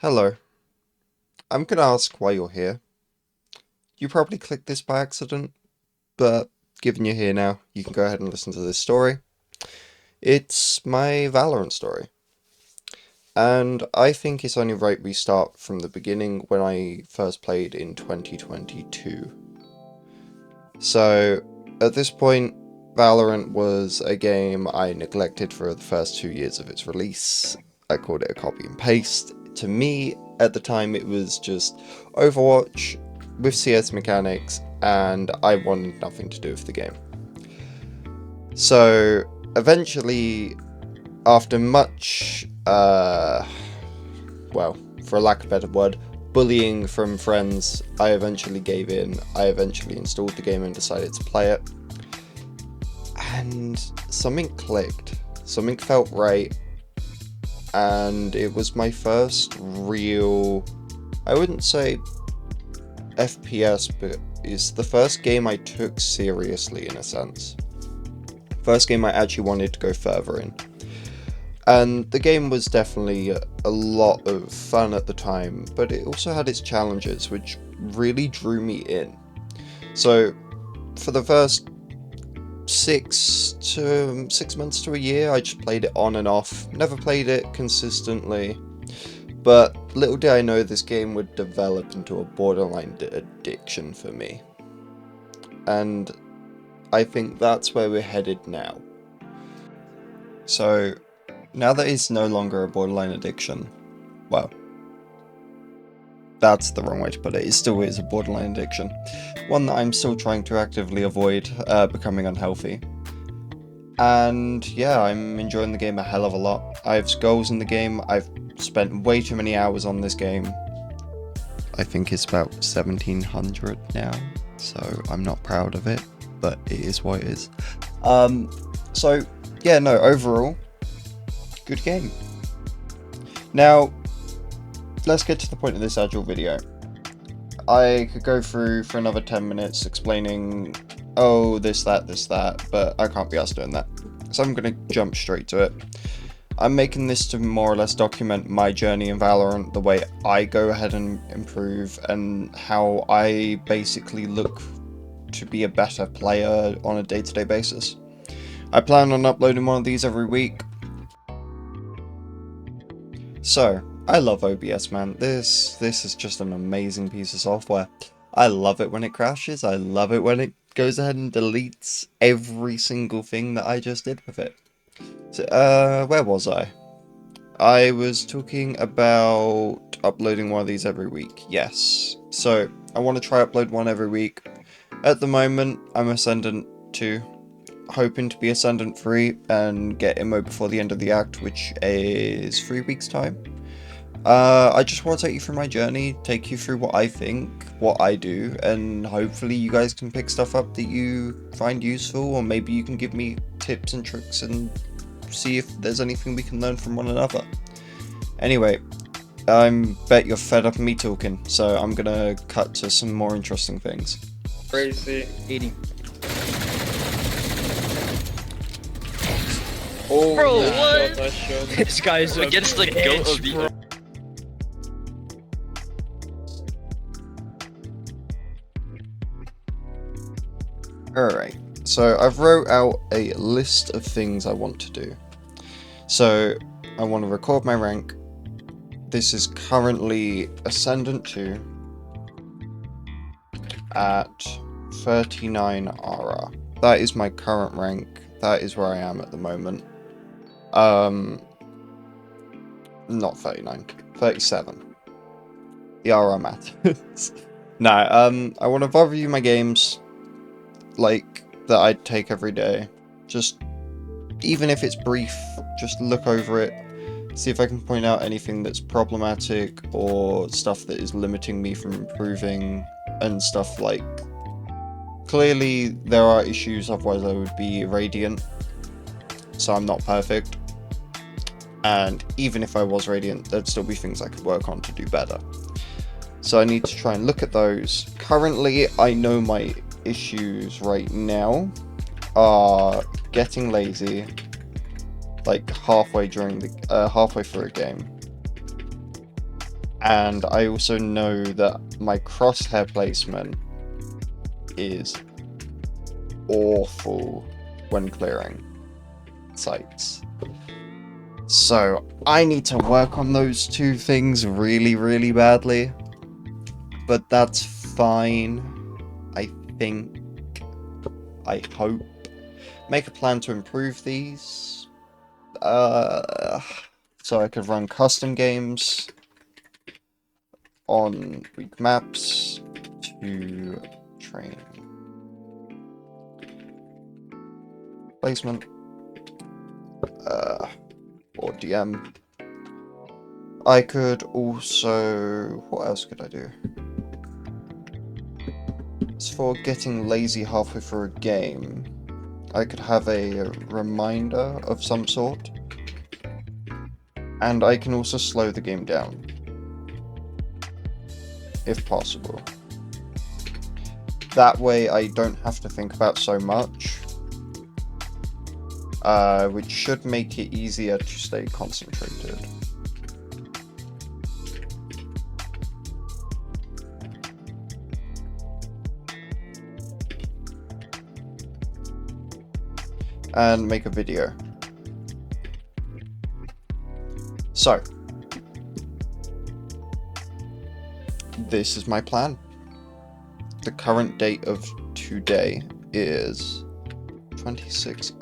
Hello. I'm gonna ask why you're here. You probably clicked this by accident, but given you're here now, you can go ahead and listen to this story. It's my Valorant story. And I think it's only right we start from the beginning when I first played in 2022. So, at this point, Valorant was a game I neglected for the first 2 years of its release. I called it a copy and paste. To me, at the time, it was just Overwatch with CS mechanics, and I wanted nothing to do with the game. So, eventually, after much, well, for a lack of a better word, bullying from friends, I eventually gave in. I eventually installed the game and decided to play it. And something clicked. Something felt right. And it was my first real, I wouldn't say FPS, but it's the first game I took seriously in a sense. First game I actually wanted to go further in. And the game was definitely a lot of fun at the time, but it also had its challenges, which really drew me in. So, for the first 6 months to a year, I just played it on and off. Never played it consistently, but little did I know this game would develop into a borderline addiction for me. And I think that's where we're headed now. So, now that it's no longer a borderline addiction, well, that's the wrong way to put it. It still is a borderline addiction. One that I'm still trying to actively avoid becoming unhealthy. And yeah, I'm enjoying the game a hell of a lot. I have goals in the game. I've spent way too many hours on this game. I think it's about 1700 now, so I'm not proud of it, but it is what it is. So yeah, no, overall, good game. Now, let's get to the point of this actual video. I could go through for another 10 minutes explaining, oh, this, that, but I can't be asked doing that. So I'm going to jump straight to it. I'm making this to more or less document my journey in Valorant, the way I go ahead and improve, and how I basically look to be a better player on a day-to-day basis. I plan on uploading one of these every week. So, I love OBS, man. This is just an amazing piece of software. I love it when it crashes. I love it when it goes ahead and deletes every single thing that I just did with it. So, where was I? I was talking about uploading one of these every week. Yes. So, I want to try upload one every week. At the moment, I'm Ascendant 2. Hoping to be Ascendant 3 and get Immo before the end of the act, which is 3 weeks' time. I just want to take you through my journey, take you through what I think, what I do, and hopefully you guys can pick stuff up that you find useful, or maybe you can give me tips and tricks and see if there's anything we can learn from one another. Anyway, I bet you're fed up of me talking, so I'm gonna cut to some more interesting things. Crazy. 80. Oh, Bro, nice what? shot, nice shot. This guy's Against the goat of the. Alright, so I've wrote out a list of things I want to do. So, I want to record my rank. This is currently Ascendant 2 at 39 aura. That is my current rank. That is where I am at the moment. Not 39, 37. The aura matters. No, I want to overview my games, like, that I take every day. Just, even if it's brief, just look over it, see if I can point out anything that's problematic, or stuff that is limiting me from improving, and stuff like, clearly there are issues, otherwise I would be Radiant, so I'm not perfect. And even if I was Radiant, there'd still be things I could work on to do better. So I need to try and look at those. Currently, I know my issues right now are getting lazy, like halfway through a game. And I also know that my crosshair placement is awful when clearing sites. So I need to work on those two things really, really badly. But that's fine, I think. I hope. Make a plan to improve these. So I could run custom games on weak maps to train. Placement. Or DM. I could also... What else could I do? As for getting lazy halfway through a game, I could have a reminder of some sort. And I can also slow the game down, if possible. That way I don't have to think about so much, which should make it easier to stay concentrated. And make a video. So, this is my plan. The current date of today is 2026.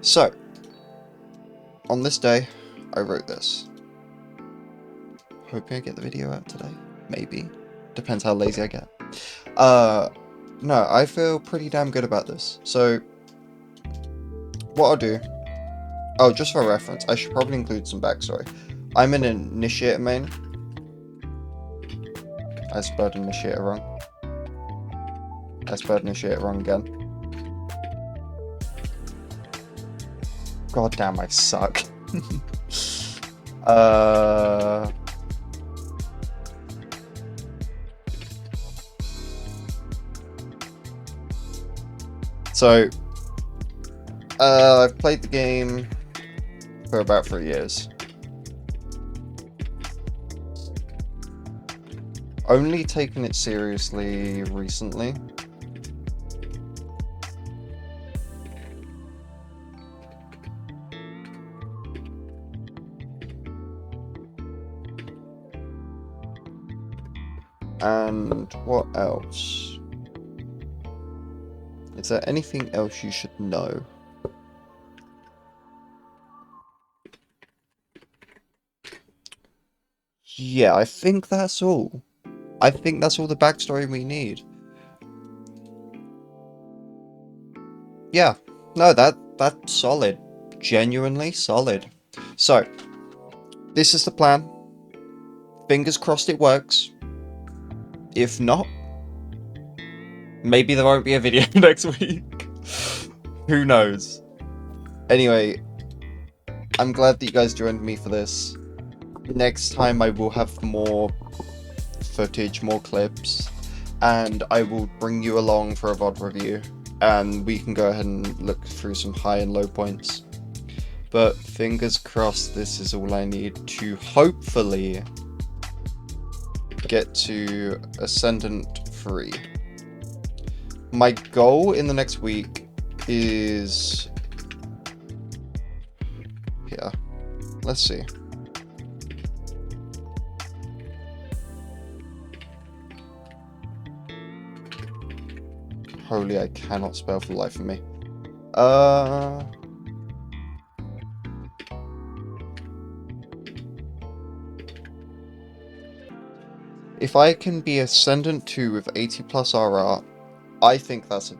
So, on this day, I wrote this. Hoping I get the video out today. Maybe. Depends how lazy I get. No, I feel pretty damn good about this. So, what I'll do... Oh, just for reference, I should probably include some backstory. I'm an initiator main. I spelled initiator wrong. I spelled initiator wrong again. God damn, I suck. So, I've played the game for about 3 years. Only taken it seriously recently. And what else? Is there anything else you should know? Yeah, I think that's all. I think that's all the backstory we need. Yeah, no, that's solid. Genuinely solid. So, this is the plan. Fingers crossed it works. If not, maybe there won't be a video next week. Who knows? Anyway, I'm glad that you guys joined me for this. Next time I will have more footage, more clips, and I will bring you along for a VOD review, and we can go ahead and look through some high and low points. But fingers crossed this is all I need to hopefully get to Ascendant 3. My goal in the next week is... Yeah, let's see. Holy, I cannot spell for the life of me. If I can be Ascendant 2 with 80 plus RR, I think that's a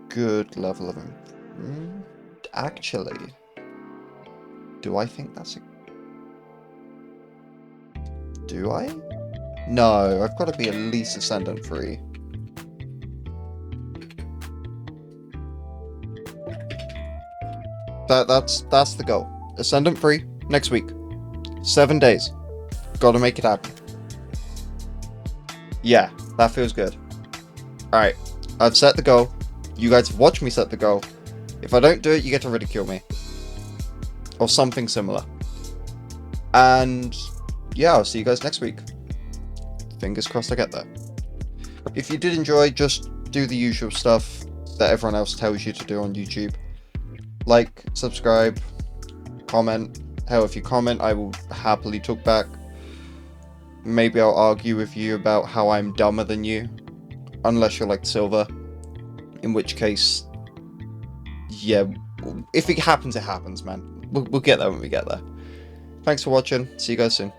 good level of improvement. Actually, do I think that's a... Do I? No, I've got to be at least Ascendant 3. That's the goal. Ascendant 3, next week. 7 days. Gotta make it happen. Yeah, that feels good. Alright, I've set the goal. You guys have watched me set the goal. If I don't do it, you get to ridicule me. Or something similar. And yeah, I'll see you guys next week. Fingers crossed I get there. If you did enjoy, just do the usual stuff that everyone else tells you to do on YouTube. Like, subscribe, comment. Hell, if you comment, I will happily talk back. Maybe I'll argue with you about how I'm dumber than you. Unless you're like Silver. In which case, yeah, if it happens, it happens, man. We'll get there when we get there. Thanks for watching. See you guys soon.